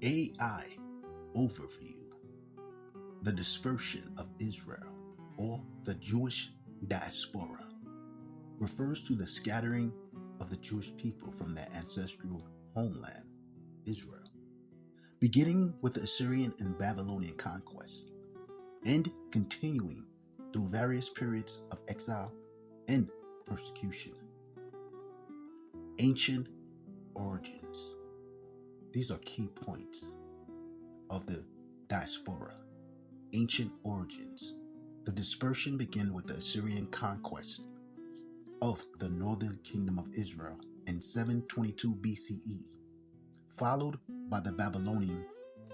AI Overview. The dispersion of Israel, or the Jewish diaspora, refers to the scattering of the Jewish people from their ancestral homeland, Israel, beginning with the Assyrian and Babylonian conquest, and continuing through various periods of exile and persecution. Ancient origins. These are key points of the diaspora. Ancient origins. The dispersion began with the Assyrian conquest of the northern kingdom of Israel in 722 BCE, followed by the Babylonian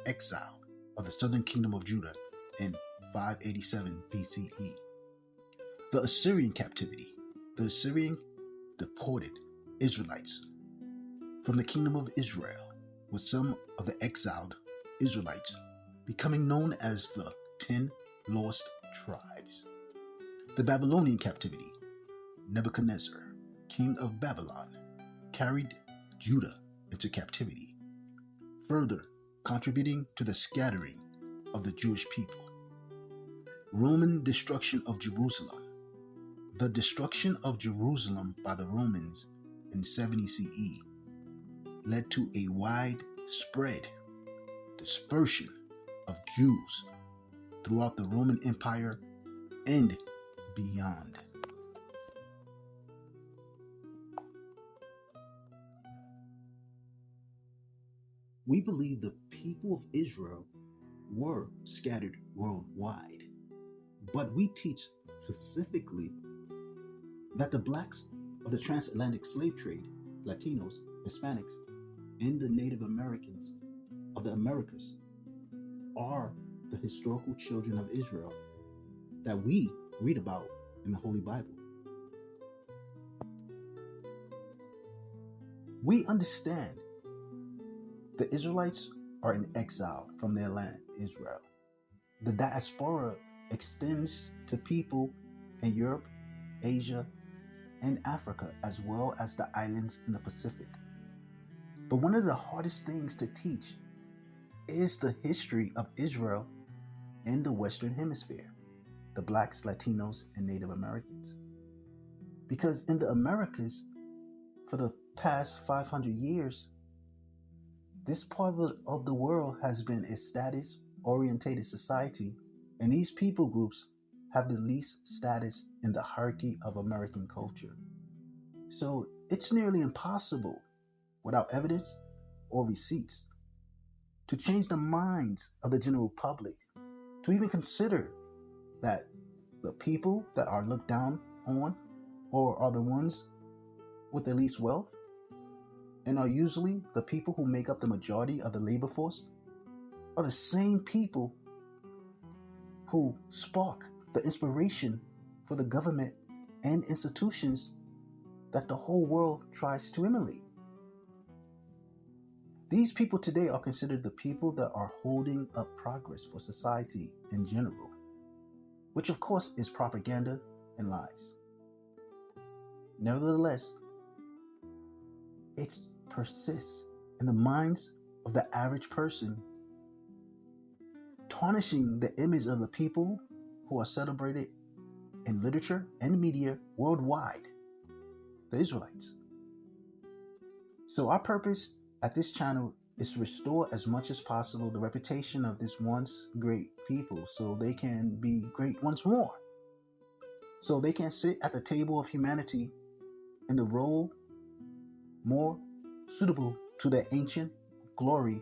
exile of the southern kingdom of Judah in 587 BCE. The Assyrian captivity. The Assyrian deported Israelites from the kingdom of Israel, with some of the exiled Israelites becoming known as the 10 lost tribes. The Babylonian captivity. Nebuchadnezzar, king of Babylon, carried Judah into captivity, further contributing to the scattering of the Jewish people. Roman destruction of Jerusalem. The destruction of Jerusalem by the Romans in 70 CE led to a widespread dispersion of Jews throughout the Roman Empire and beyond. We believe the people of Israel were scattered worldwide, but we teach specifically that the blacks of the transatlantic slave trade, Latinos, Hispanics, and the Native Americans of the Americas are the historical children of Israel that we read about in the Holy Bible. We understand the Israelites are in exile from their land, Israel. The diaspora extends to people in Europe, Asia, and Africa, as well as the islands in the Pacific. But one of the hardest things to teach is the history of Israel in the Western Hemisphere, the Blacks, Latinos, and Native Americans. Because in the Americas, for the past 500 years, this part of the world has been a status-orientated society, and these people groups have the least status in the hierarchy of American culture. So it's nearly impossible, without evidence or receipts, to change the minds of the general public to even consider that the people that are looked down on or are the ones with the least wealth and are usually the people who make up the majority of the labor force are the same people who spark the inspiration for the government and institutions that the whole world tries to emulate. These people today are considered the people that are holding up progress for society in general, which of course is propaganda and lies. Nevertheless, it persists in the minds of the average person, tarnishing the image of the people who are celebrated in literature and media worldwide, the Israelites. So our purpose at this channel is to restore as much as possible the reputation of this once great people so they can be great once more. So they can sit at the table of humanity in the role more suitable to their ancient glory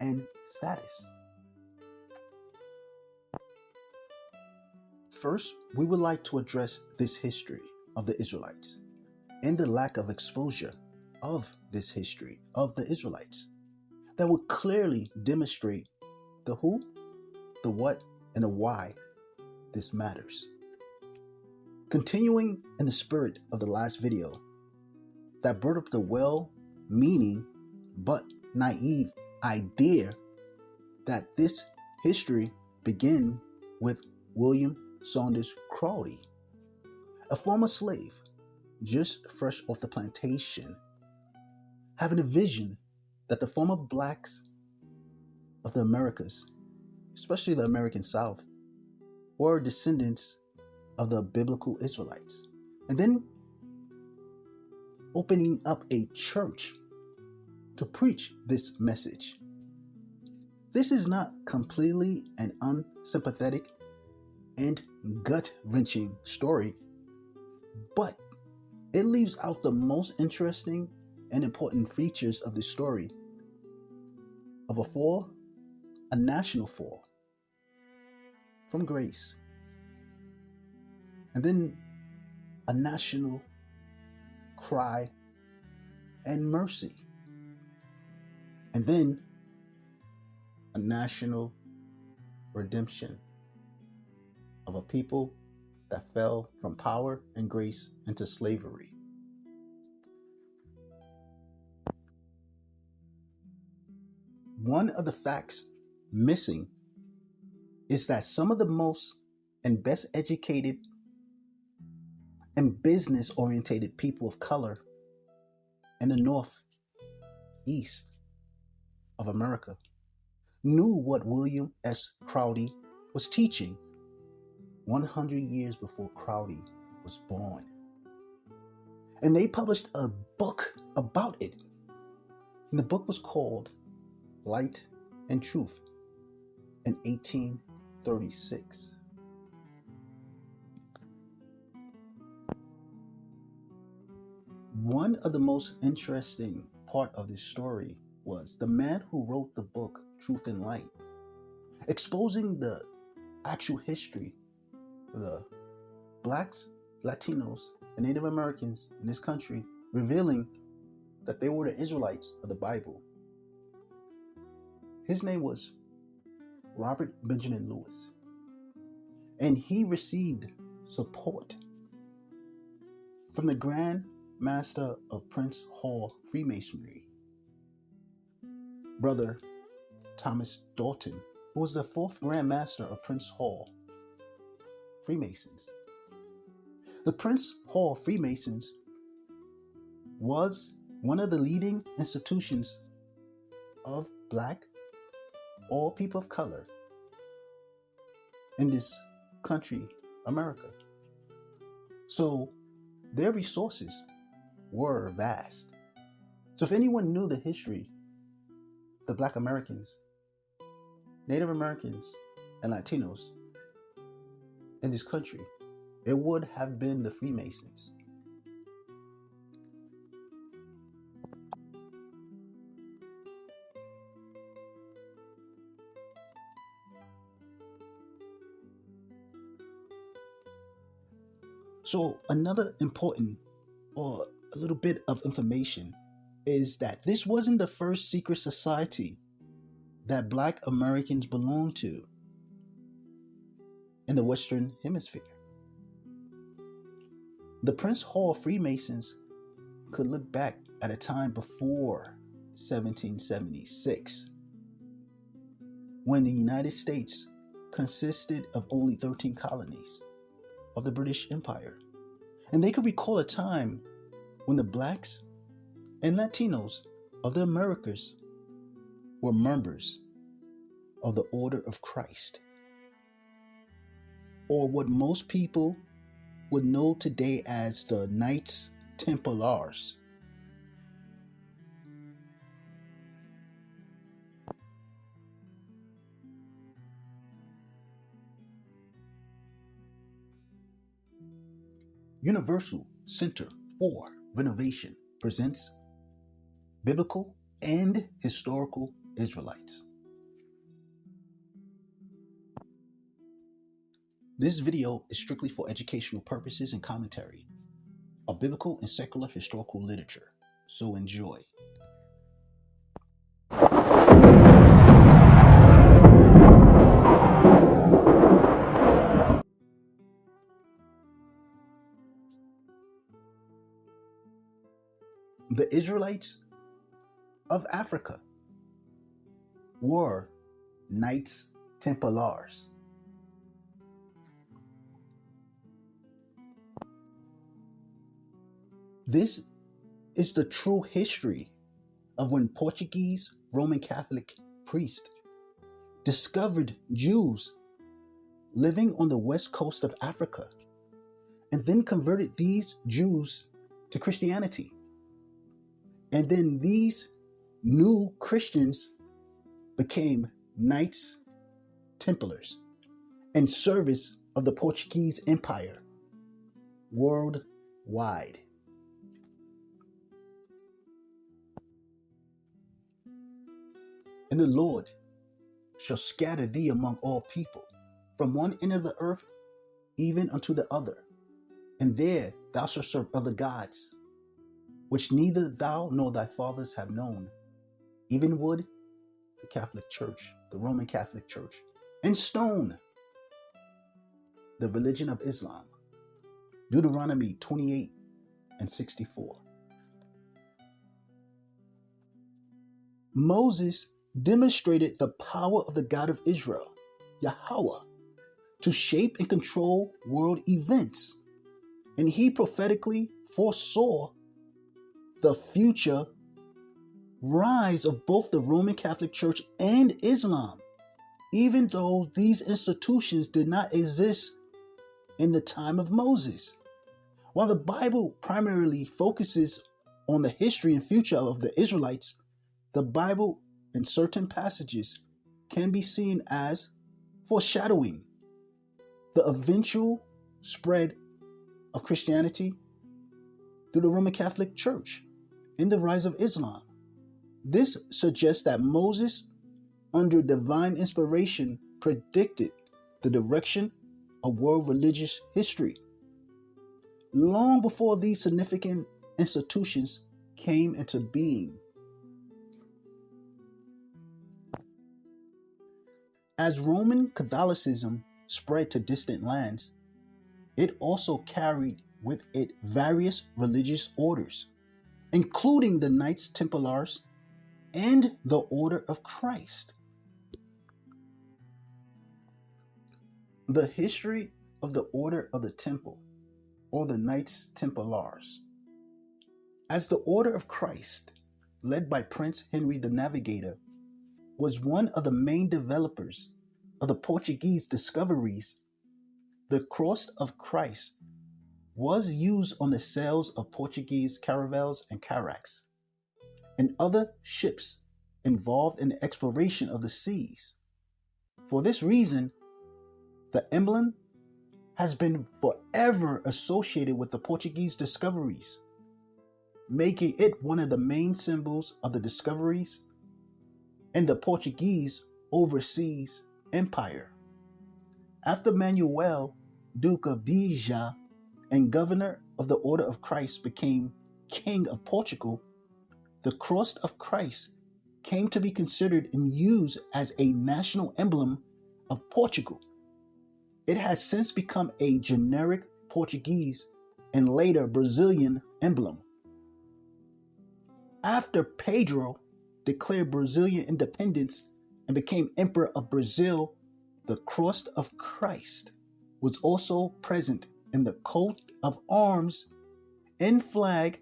and status. First, we would like to address this history of the Israelites and the lack of exposure of this history of the Israelites that would clearly demonstrate the who, the what, and the why this matters. Continuing in the spirit of the last video that brought up the well-meaning but naive idea that this history began with William Saunders Crowley, a former slave just fresh off the plantation, having a vision that the former blacks of the Americas, especially the American South, were descendants of the biblical Israelites. And then opening up a church to preach this message. This is not completely an unsympathetic and gut-wrenching story, but it leaves out the most interesting and important features of the story of a fall, a national fall from grace, and then a national cry and mercy, and then a national redemption of a people that fell from power and grace into slavery. One of the facts missing is that some of the most and best educated and business-oriented people of color in the northeast of America knew what William S. Crowdy was teaching 100 years before Crowdy was born. And they published a book about it. And the book was called Light and Truth in 1836. One of the most interesting part of this story was the man who wrote the book Truth and Light, exposing the actual history of the Blacks, Latinos, and Native Americans in this country, revealing that they were the Israelites of the Bible. His name was Robert Benjamin Lewis, and he received support from the Grand Master of Prince Hall Freemasonry, Brother Thomas Dalton, who was the fourth Grand Master of Prince Hall Freemasons. The Prince Hall Freemasons was one of the leading institutions of Black or people of color in this country, America. So their resources were vast. So if anyone knew the history, the Black Americans, Native Americans, and Latinos in this country, it would have been the Freemasons. So another important or a little bit of information is that this wasn't the first secret society that Black Americans belonged to in the Western Hemisphere. The Prince Hall Freemasons could look back at a time before 1776, when the United States consisted of only 13 colonies of the British Empire. And they could recall a time when the Blacks and Latinos of the Americas were members of the Order of Christ, or what most people would know today as the Knights Templars. Universal Center for Renovation presents Biblical and Historical Israelites. This video is strictly for educational purposes and commentary of biblical and secular historical literature, so enjoy. The Israelites of Africa were Knights Templars. This is the true history of when Portuguese Roman Catholic priests discovered Jews living on the west coast of Africa and then converted these Jews to Christianity. And then these new Christians became Knights Templars in service of the Portuguese Empire worldwide. And the Lord shall scatter thee among all people, from one end of the earth even unto the other. And there thou shalt serve other gods, which neither thou nor thy fathers have known, even wood, the Catholic Church, the Roman Catholic Church, and stone, the religion of Islam. Deuteronomy 28 and 64. Moses demonstrated the power of the God of Israel, Yahweh, to shape and control world events. And he prophetically foresaw the future rise of both the Roman Catholic Church and Islam, even though these institutions did not exist in the time of Moses. While the Bible primarily focuses on the history and future of the Israelites, the Bible in certain passages can be seen as foreshadowing the eventual spread of Christianity through the Roman Catholic Church and the rise of Islam. This suggests that Moses, under divine inspiration, predicted the direction of world religious history long before these significant institutions came into being. As Roman Catholicism spread to distant lands, it also carried with it various religious orders, including the Knights Templars and the Order of Christ. The history of the Order of the Temple, or the Knights Templars. As the Order of Christ, led by Prince Henry the Navigator, was one of the main developers of the Portuguese discoveries, the cross of Christ was used on the sails of Portuguese caravels and carracks, and other ships involved in the exploration of the seas. For this reason, the emblem has been forever associated with the Portuguese discoveries, making it one of the main symbols of the discoveries in the Portuguese overseas empire. After Manuel, Duke of Beja and governor of the Order of Christ, became King of Portugal, the cross of Christ came to be considered and used as a national emblem of Portugal. It has since become a generic Portuguese and later Brazilian emblem. After Pedro declared Brazilian independence and became Emperor of Brazil, the cross of Christ was also present in the coat of arms and flag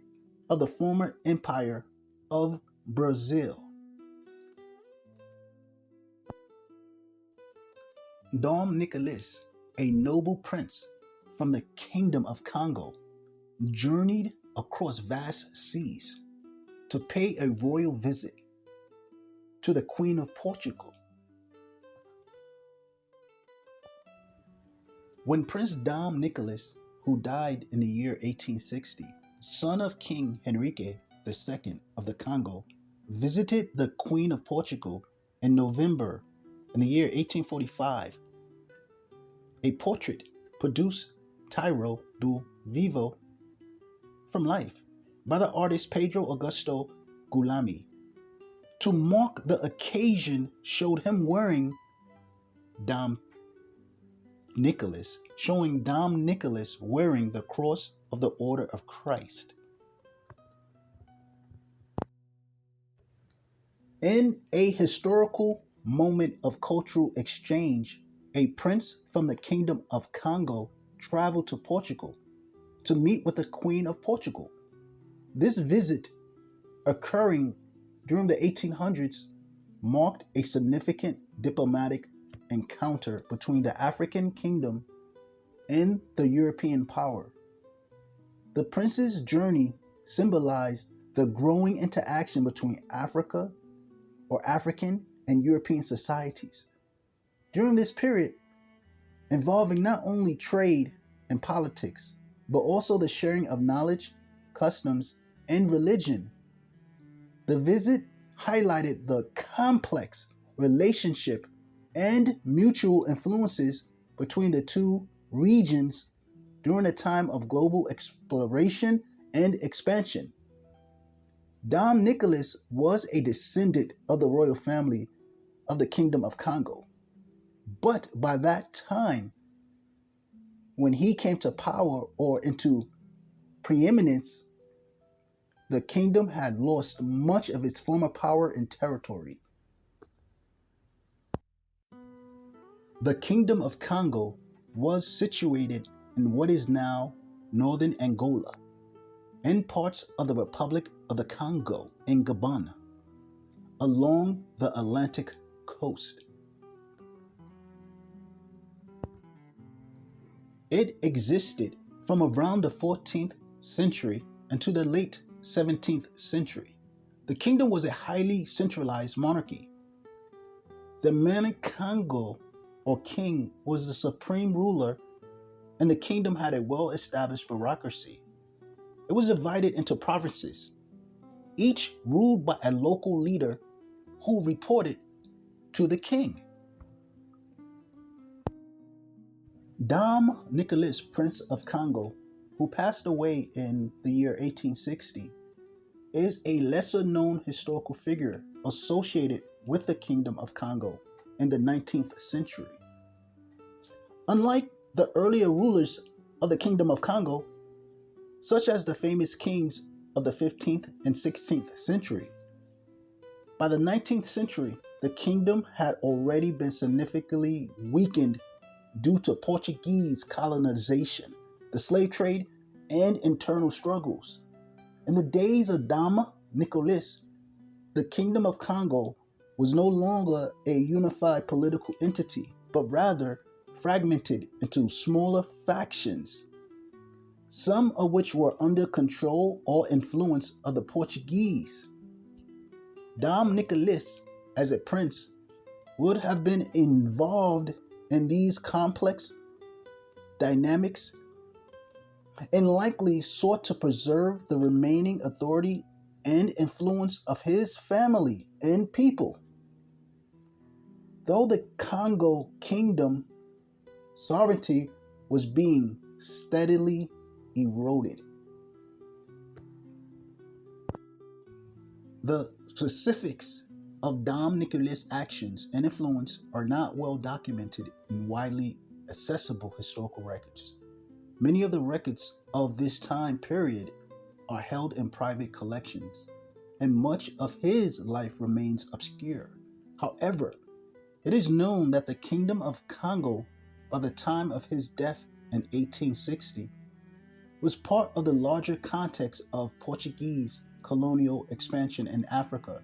of the former Empire of Brazil. Dom Nicholas, a noble prince from the Kingdom of Kongo, journeyed across vast seas to pay a royal visit to the Queen of Portugal. When Prince Dom Nicholas, who died in the year 1860, son of King Henrique II of the Congo, visited the Queen of Portugal in November in the year 1845, a portrait produced Tiro do Vivo from life by the artist Pedro Augusto Gulami to mark the occasion showed him wearing showing Dom Nicholas wearing the cross of the Order of Christ. In a historical moment of cultural exchange, a prince from the Kingdom of Kongo traveled to Portugal to meet with the Queen of Portugal. This visit, occurring during the 1800s, marked a significant diplomatic encounter between the African kingdom and the European power. The prince's journey symbolized the growing interaction between Africa or African and European societies. During this period, involving not only trade and politics, but also the sharing of knowledge, customs, and religion. The visit highlighted the complex relationship and mutual influences between the two regions during a time of global exploration and expansion. Dom Nicholas was a descendant of the royal family of the Kingdom of Kongo. But by that time, when he came to power or into preeminence, the kingdom had lost much of its former power and territory. The Kingdom of Kongo was situated in what is now northern Angola and parts of the Republic of the Congo in Gabon, along the Atlantic coast. It existed from around the 14th century into the late 17th century. The kingdom was a highly centralized monarchy. The man Kongo, or king, was the supreme ruler, and the kingdom had a well-established bureaucracy. It was divided into provinces, each ruled by a local leader who reported to the king. Dom Nicholas, Prince of Congo, who passed away in the year 1860, is a lesser-known historical figure associated with the Kingdom of Kongo in the 19th century. Unlike the earlier rulers of the Kingdom of Kongo, such as the famous kings of the 15th and 16th century, by the 19th century, the kingdom had already been significantly weakened due to Portuguese colonization, the slave trade, and internal struggles. In the days of Dom Nicholas, the Kingdom of Kongo was no longer a unified political entity, but rather fragmented into smaller factions, some of which were under control or influence of the Portuguese. Dom Nicholas, as a prince, would have been involved in these complex dynamics and likely sought to preserve the remaining authority and influence of his family and people. Though the Congo kingdom sovereignty was being steadily eroded. The specifics of Dom Nicholas' actions and influence are not well documented in widely accessible historical records. Many of the records of this time period are held in private collections, and much of his life remains obscure. However, it is known that the Kingdom of Kongo, by the time of his death in 1860, was part of the larger context of Portuguese colonial expansion in Africa,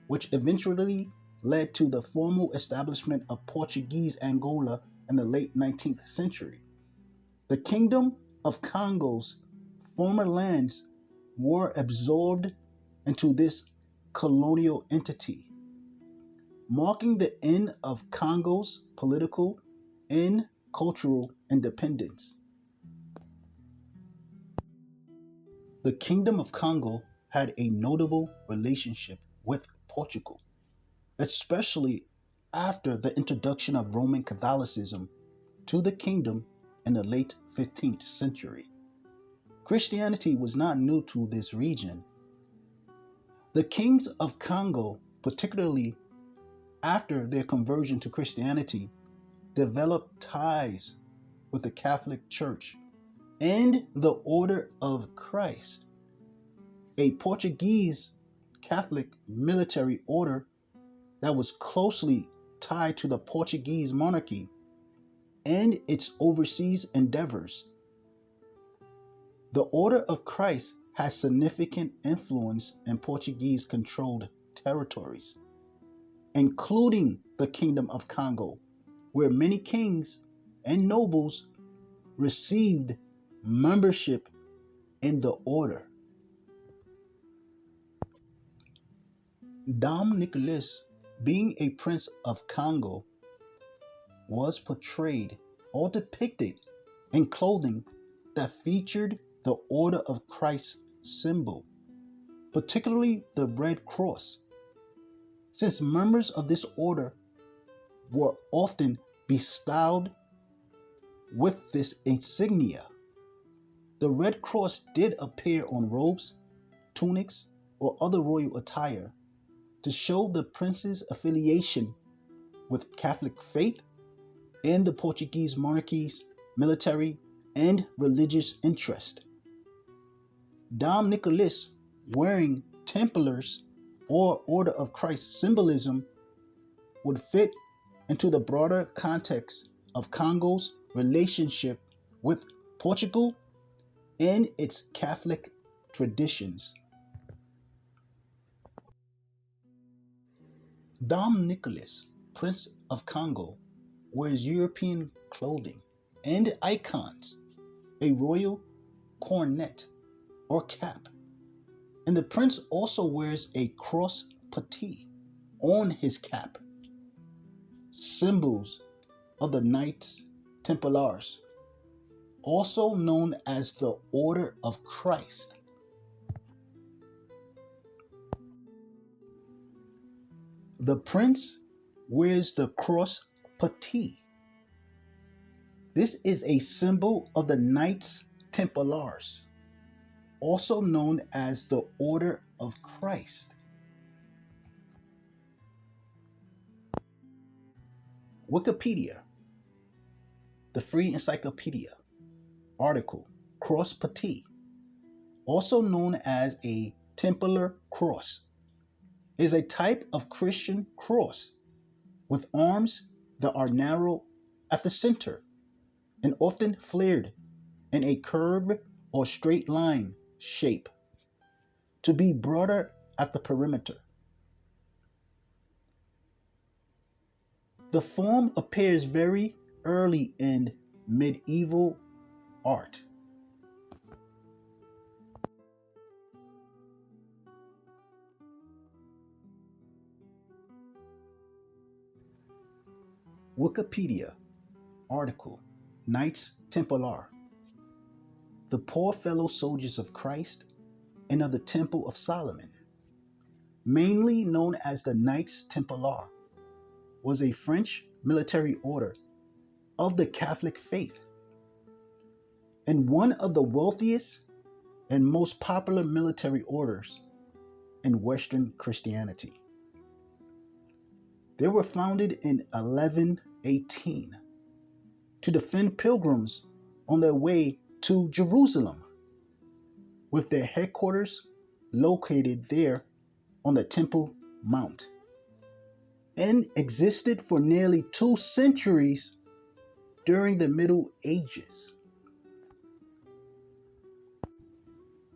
which eventually led to the formal establishment of Portuguese Angola in the late 19th century. The Kingdom of Kongo's former lands were absorbed into this colonial entity, marking the end of Kongo's political and cultural independence. The Kingdom of Kongo had a notable relationship with Portugal, especially after the introduction of Roman Catholicism to the kingdom in the late 15th century. Christianity was not new to this region. The kings of Kongo, particularly after their conversion to Christianity, developed ties with the Catholic Church and the Order of Christ, a Portuguese Catholic military order that was closely tied to the Portuguese monarchy and its overseas endeavors. The Order of Christ has significant influence in Portuguese-controlled territories. including the Kingdom of Kongo, where many kings and nobles received membership in the order. Dom Nicholas, being a prince of Congo, was portrayed or depicted in clothing that featured the Order of Christ symbol, particularly the Red Cross. Since members of this order were often bestowed with this insignia, the Red Cross did appear on robes, tunics, or other royal attire to show the prince's affiliation with Catholic faith and the Portuguese monarchy's military and religious interest. Dom Nicholas, wearing Templars or Order of Christ symbolism, would fit into the broader context of Congo's relationship with Portugal and its Catholic traditions. Dom Nicholas, Prince of Congo, wears European clothing and icons, a royal coronet or cap, and the prince also wears a cross patee on his cap, symbols of the Knights Templars, also known as the Order of Christ. The prince wears the cross patee. This is a symbol of the Knights Templars, also known as the Order of Christ. Wikipedia, the free encyclopedia, article, cross patee, also known as a Templar cross, is a type of Christian cross with arms that are narrow at the center and often flared in a curved or straight line shape to be broader at the perimeter. The form appears very early in medieval art. Wikipedia, article, Knights Templar, the poor fellow soldiers of Christ and of the Temple of Solomon, mainly known as the Knights Templar, was a French military order of the Catholic faith and one of the wealthiest and most popular military orders in Western Christianity. They were founded in 1118 to defend pilgrims on their way to Jerusalem, with their headquarters located there on the Temple Mount, and existed for nearly 2 centuries during the Middle Ages.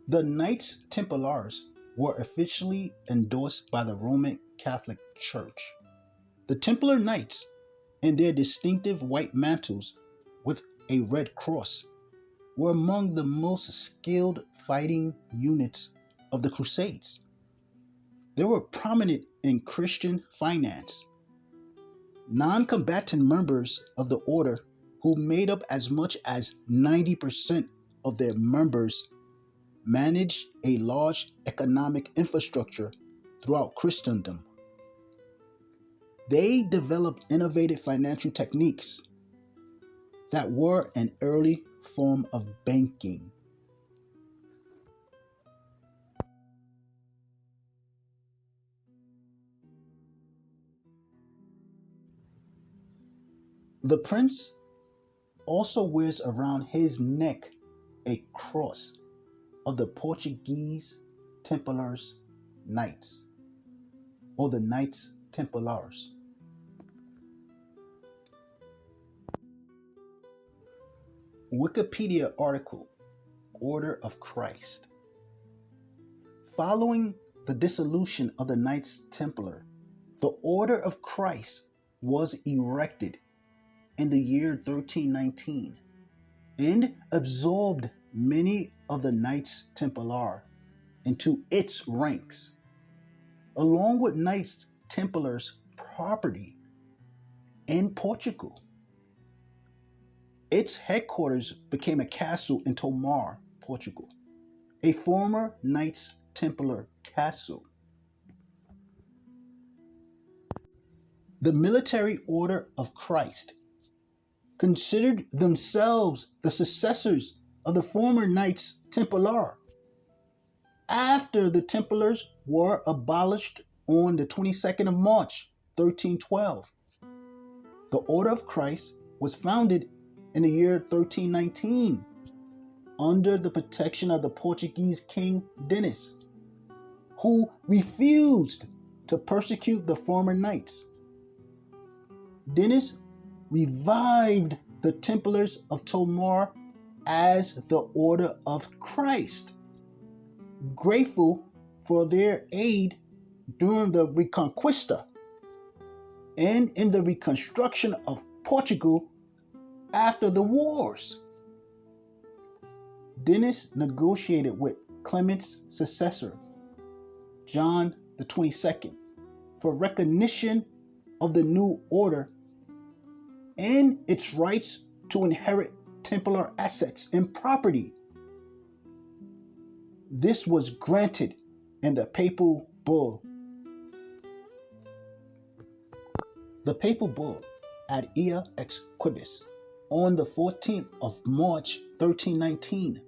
The Knights Templars were officially endorsed by the Roman Catholic Church. The Templar Knights, in their distinctive white mantles with a red cross, were among the most skilled fighting units of the Crusades. They were prominent in Christian finance. Non-combatant members of the order, who made up as much as 90% of their members, managed a large economic infrastructure throughout Christendom. They developed innovative financial techniques that were an early form of banking. The prince also wears around his neck a cross of the Portuguese Templars Knights, or the Knights Templars. Wikipedia article, Order of Christ. Following the dissolution of the Knights Templar The Order of Christ was erected in the year 1319 and absorbed many of the Knights Templar into its ranks, along with Knights Templars property in Portugal. Its headquarters became a castle in Tomar, Portugal, a former Knights Templar castle. The Military Order of Christ considered themselves the successors of the former Knights Templar. After the Templars were abolished on the 22nd of March, 1312, the Order of Christ was founded in the year 1319 under the protection of the Portuguese King Denis, who refused to persecute the former knights. Denis revived the Templars of Tomar as the Order of Christ, grateful for their aid during the Reconquista and in the reconstruction of Portugal after the wars. Denis negotiated with Clement's successor, John the 22nd, for recognition of the new order and its rights to inherit Templar assets and property. This was granted in the papal bull. The papal bull Ad Ea ex Quibus on the 14th of March 1319.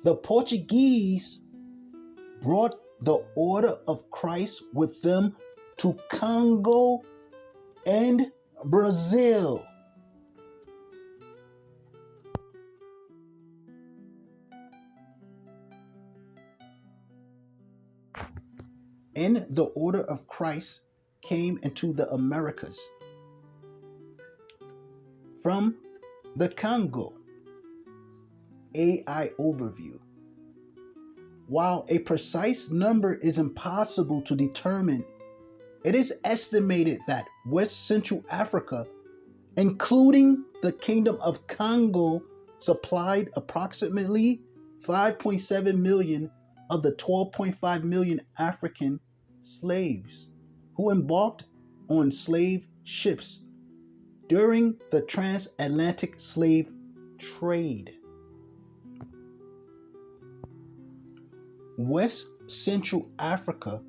The Portuguese brought the Order of Christ with them to Congo and Brazil. And the Order of Christ came into the Americas from the Congo. AI overview. While a precise number is impossible to determine, it is estimated that West Central Africa, including the Kingdom of Kongo, supplied approximately 5.7 million of the 12.5 million African slaves who embarked on slave ships during the transatlantic slave trade. West Central Africa,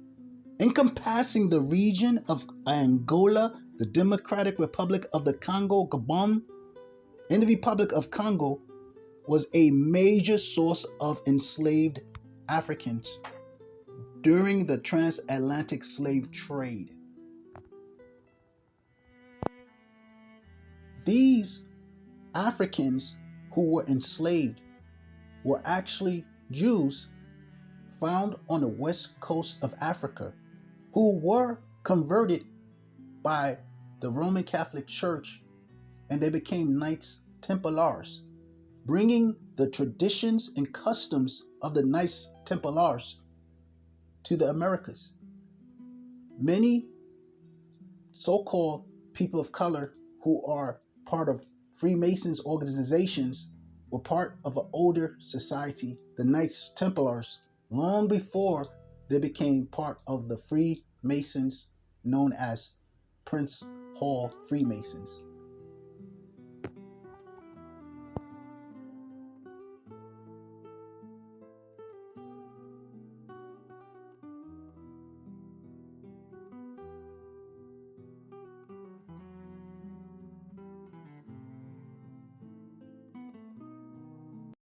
encompassing the region of Angola, the Democratic Republic of the Congo, Gabon, and the Republic of Congo, was a major source of enslaved Africans during the transatlantic slave trade. These Africans who were enslaved were actually Jews found on the west coast of Africa who were converted by the Roman Catholic Church, and they became Knights Templars, bringing the traditions and customs of the Knights Templars to the Americas. Many so-called people of color who are part of Freemasons organizations were part of an older society, the Knights Templars, long before they became part of the Freemasons known as Prince Hall Freemasons.